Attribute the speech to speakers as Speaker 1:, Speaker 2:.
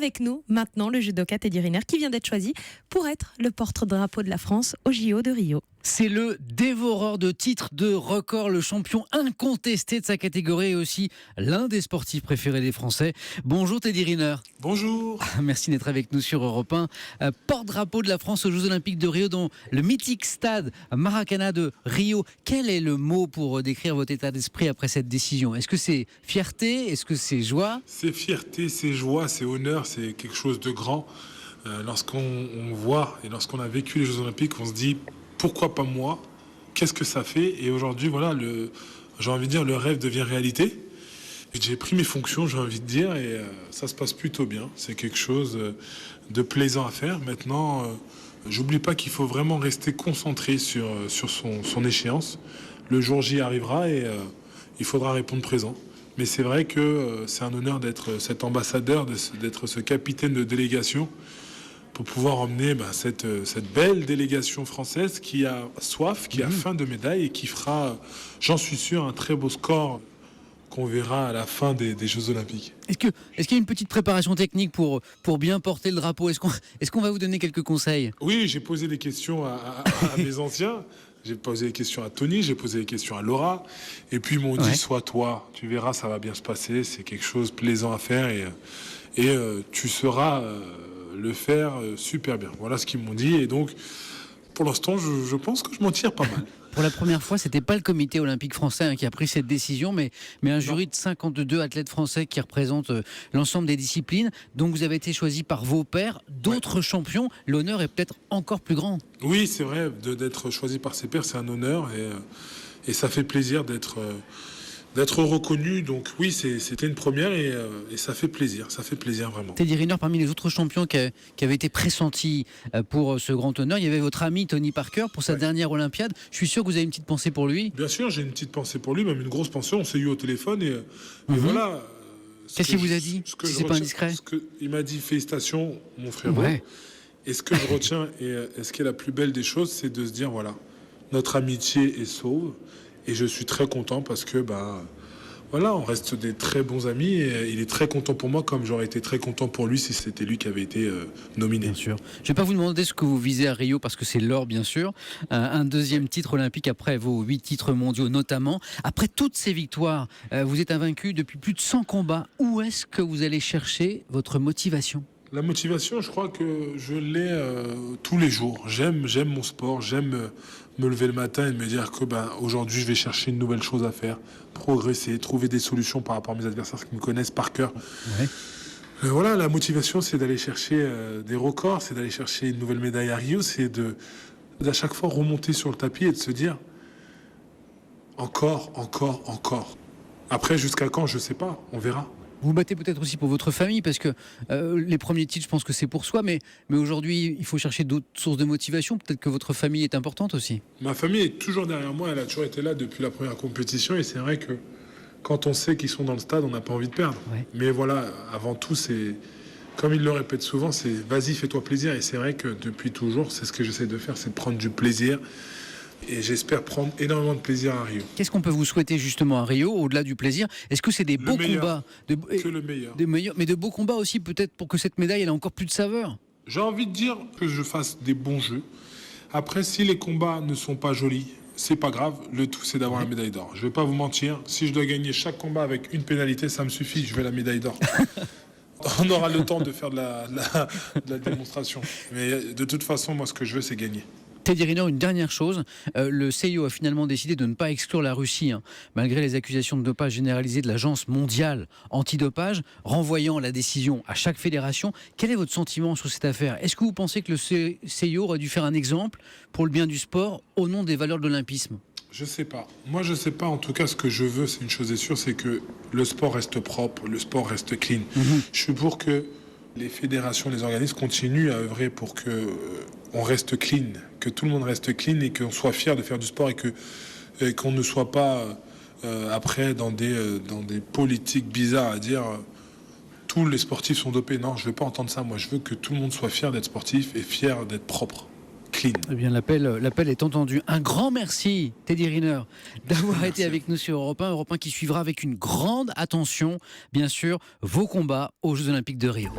Speaker 1: avec nous maintenant le judoka Teddy Riner qui vient d'être choisi pour être le porte-drapeau de la France au JO de Rio.
Speaker 2: C'est le dévoreur de titres, de records, le champion incontesté de sa catégorie et aussi l'un des sportifs préférés des Français. Bonjour Teddy Riner.
Speaker 3: Bonjour.
Speaker 2: Merci d'être avec nous sur Europe 1. Porte-drapeau de la France aux Jeux Olympiques de Rio dans le mythique stade Maracanã de Rio. Quel est le mot pour décrire votre état d'esprit après cette décision ? Est-ce que c'est fierté ? Est-ce que c'est joie ?
Speaker 3: C'est fierté, c'est joie, c'est honneur, c'est quelque chose de grand. Lorsqu'on voit et lorsqu'on a vécu les Jeux Olympiques, on se dit pourquoi pas moi ? Qu'est-ce que ça fait ? Et aujourd'hui, voilà, j'ai envie de dire, le rêve devient réalité. J'ai pris mes fonctions, j'ai envie de dire, et ça se passe plutôt bien. C'est quelque chose de plaisant à faire. Maintenant, j'oublie pas qu'il faut vraiment rester concentré sur son échéance. Le jour J arrivera et il faudra répondre présent. Mais c'est vrai que c'est un honneur d'être cet ambassadeur, d'être ce capitaine de délégation pour pouvoir emmener cette belle délégation française qui a soif, qui a faim de médailles et qui fera, j'en suis sûr, un très beau score qu'on verra à la fin des Jeux Olympiques.
Speaker 2: Est-ce qu'il y a une petite préparation technique pour bien porter le drapeau ? Est-ce qu'on va vous donner quelques conseils ?
Speaker 3: Oui, j'ai posé des questions à mes anciens. J'ai posé des questions à Tony, j'ai posé des questions à Laura. Et puis ils m'ont dit, sois toi, tu verras, ça va bien se passer. C'est quelque chose de plaisant à faire et tu sauras le faire super bien. Voilà ce qu'ils m'ont dit. Et donc, pour l'instant, je pense que je m'en tire pas mal.
Speaker 2: Pour la première fois, c'était pas le comité olympique français qui a pris cette décision, mais un jury de 52 athlètes français qui représentent l'ensemble des disciplines. Donc vous avez été choisi par vos pairs, d'autres champions. L'honneur est peut-être encore plus grand.
Speaker 3: Oui, c'est vrai, d'être choisi par ses pairs, c'est un honneur et ça fait plaisir d'être reconnu. Donc oui, c'était une première et ça fait plaisir vraiment.
Speaker 2: Teddy Riner, parmi les autres champions qui avaient été pressentis pour ce grand honneur, il y avait votre ami Tony Parker pour sa dernière Olympiade. Je suis sûr que vous avez une petite pensée pour lui.
Speaker 3: Bien sûr, j'ai une petite pensée pour lui, même une grosse pensée. On s'est eu au téléphone et voilà.
Speaker 2: Qu'est-ce qu'il vous a dit, si c'est pas indiscret ?
Speaker 3: Il m'a dit félicitations, mon frérot. Ouais. Et ce que je retiens et ce qui est la plus belle des choses, c'est de se dire voilà, notre amitié est sauve. Et je suis très content parce que voilà, on reste des très bons amis et il est très content pour moi comme j'aurais été très content pour lui si c'était lui qui avait été nominé.
Speaker 2: Bien sûr. Je ne vais pas vous demander ce que vous visez à Rio parce que c'est l'or bien sûr. Un deuxième titre olympique après vos 8 titres mondiaux notamment. Après toutes ces victoires, vous êtes invaincu depuis plus de 100 combats. Où est-ce que vous allez chercher votre motivation ?
Speaker 3: La motivation, je crois que je l'ai tous les jours. J'aime mon sport, j'aime me lever le matin et me dire que aujourd'hui je vais chercher une nouvelle chose à faire, progresser, trouver des solutions par rapport à mes adversaires qui me connaissent par cœur. Ouais. Voilà, la motivation, c'est d'aller chercher des records, c'est d'aller chercher une nouvelle médaille à Rio, c'est d'à chaque fois remonter sur le tapis et de se dire encore. Après, jusqu'à quand, je sais pas, on verra.
Speaker 2: Vous battez peut-être aussi pour votre famille parce que les premiers titres, je pense que c'est pour soi, mais aujourd'hui, il faut chercher d'autres sources de motivation. Peut-être que votre famille est importante aussi.
Speaker 3: Ma famille est toujours derrière moi, elle a toujours été là depuis la première compétition et c'est vrai que quand on sait qu'ils sont dans le stade, on n'a pas envie de perdre. Ouais. Mais voilà, avant tout, c'est comme il le répète souvent, c'est vas-y, fais-toi plaisir. Et c'est vrai que depuis toujours, c'est ce que j'essaie de faire, c'est de prendre du plaisir. Et j'espère prendre énormément de plaisir à Rio.
Speaker 2: Qu'est-ce qu'on peut vous souhaiter justement à Rio, au-delà du plaisir ? Est-ce que c'est des beaux combats
Speaker 3: que le meilleur.
Speaker 2: Des meilleurs, mais de beaux combats aussi peut-être pour que cette médaille elle ait encore plus de saveur ?
Speaker 3: J'ai envie de dire que je fasse des bons jeux. Après, si les combats ne sont pas jolis, c'est pas grave. Le tout, c'est d'avoir la médaille d'or. Je vais pas vous mentir. Si je dois gagner chaque combat avec une pénalité, ça me suffit. Je vais la médaille d'or. On aura le temps de faire de la démonstration. Mais de toute façon, moi, ce que je veux, c'est gagner.
Speaker 2: Teddy Riner, une dernière chose, le CIO a finalement décidé de ne pas exclure la Russie, malgré les accusations de dopage généralisées de l'Agence mondiale antidopage, renvoyant la décision à chaque fédération. Quel est votre sentiment sur cette affaire ? Est-ce que vous pensez que le CIO aurait dû faire un exemple pour le bien du sport au nom des valeurs de l'olympisme ?
Speaker 3: Je sais pas. Moi, je sais pas. En tout cas, ce que je veux, c'est une chose est sûre, c'est que le sport reste propre, le sport reste clean. Je suis pour que les fédérations, les organismes continuent à œuvrer pour que on reste clean, que tout le monde reste clean et qu'on soit fier de faire du sport et qu'on ne soit pas après dans des politiques bizarres à dire tous les sportifs sont dopés. Non, je veux pas entendre ça. Moi, je veux que tout le monde soit fier d'être sportif et fier d'être propre. Clean.
Speaker 2: Eh bien, l'appel est entendu. Un grand merci, Teddy Riner, d'avoir été avec nous sur Europe 1. Europe 1 qui suivra avec une grande attention, bien sûr, vos combats aux Jeux Olympiques de Rio.